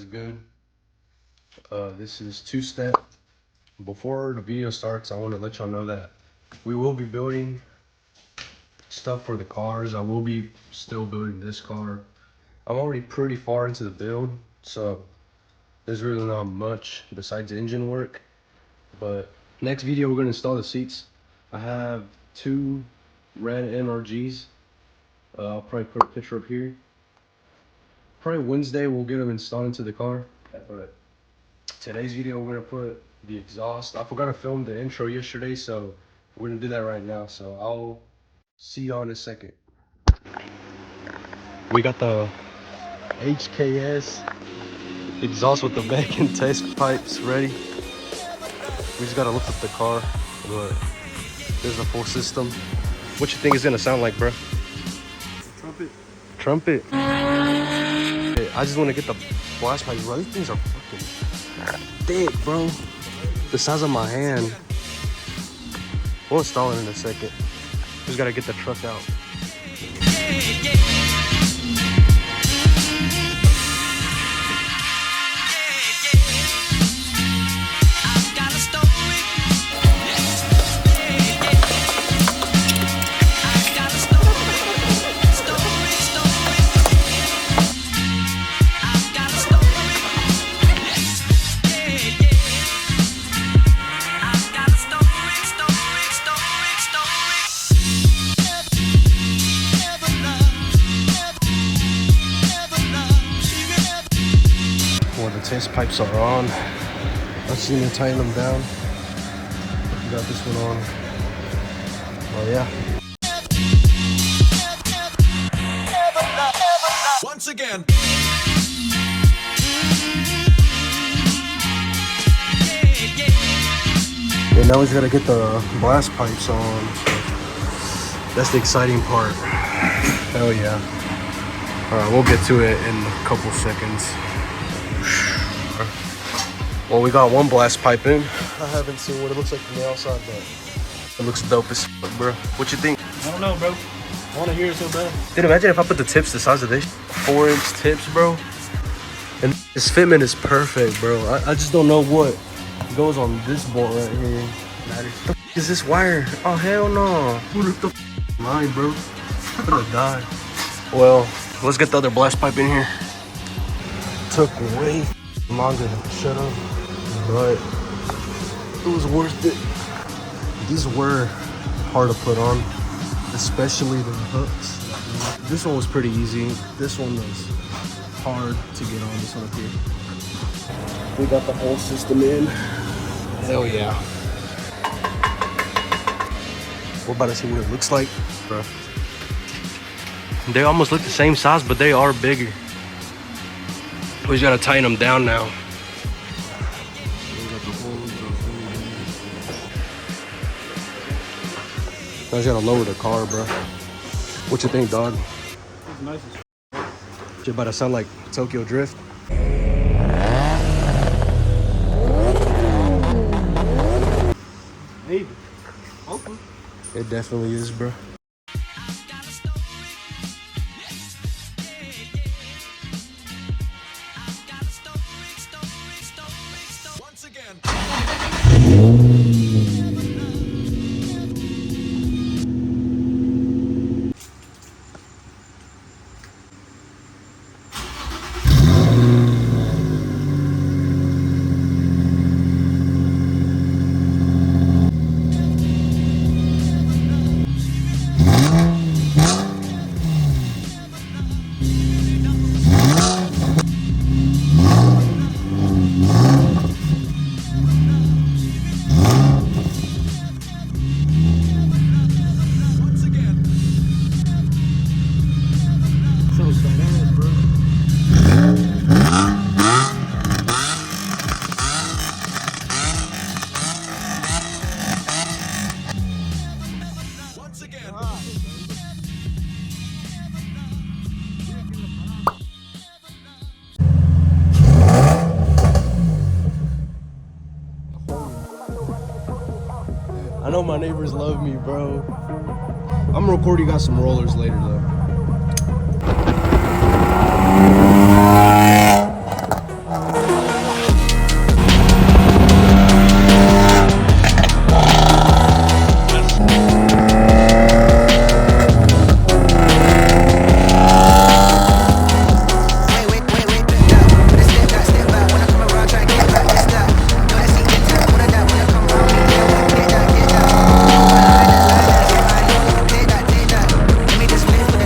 is good. This is two-step. Before the video starts, I want to let y'all know that we will be building stuff for the cars. I will be still building this car. I'm already pretty far into the build, so there's really not much besides engine work. But next video, we're going to install the seats. I have 2 red NRGs. I'll probably put a picture up here. Probably Wednesday we'll get them installed into the car. But today's video we're gonna put the exhaust. I forgot to film the intro yesterday, so we're gonna do that right now. So I'll see y'all in a second. We got the HKS exhaust with the vacuum test pipes ready. We just gotta lift up the car, but there's a full system. What you think it's gonna sound like, bro? Trumpet. I just want to get the blast pipes, bro. These things are fucking thick, bro. The size of my hand. We'll install it in a second. Just gotta get the truck out. Test pipes are on. Let's see them tighten them down. We got this one on. Oh yeah. Once again. And now we just gotta get the blast pipes on. That's the exciting part. Hell yeah. Alright, we'll get to it in a couple seconds. Well, we got one blast pipe in. I haven't seen what it looks like from the outside, but it looks dope as fuck, bro. What you think? I don't know, bro. I want to hear it so bad. Dude, imagine if I put the tips the size of this. 4-inch tips, bro. And this fitment is perfect, bro. I just don't know what goes on this bolt right here. What the f is this wire? Oh, hell no. Who the f line, bro? I'm gonna die. Well, let's get the other blast pipe in here. Took way longer to shut up, but it was worth it. These were hard to put on, especially the hooks. This one was pretty easy. This one was hard to get on, this one up here. We got the whole system in. Hell yeah. We're about to see what it looks like, bro. They almost look the same size, but they are bigger. We just gotta tighten them down now. I just gotta lower the car, bro. What you think, dog? It's nice as Shit about to sound like Tokyo Drift. maybe. Hopefully. It definitely is, bro. Once again. I know my neighbors love me, bro. I'm gonna record you guys some rollers later, though.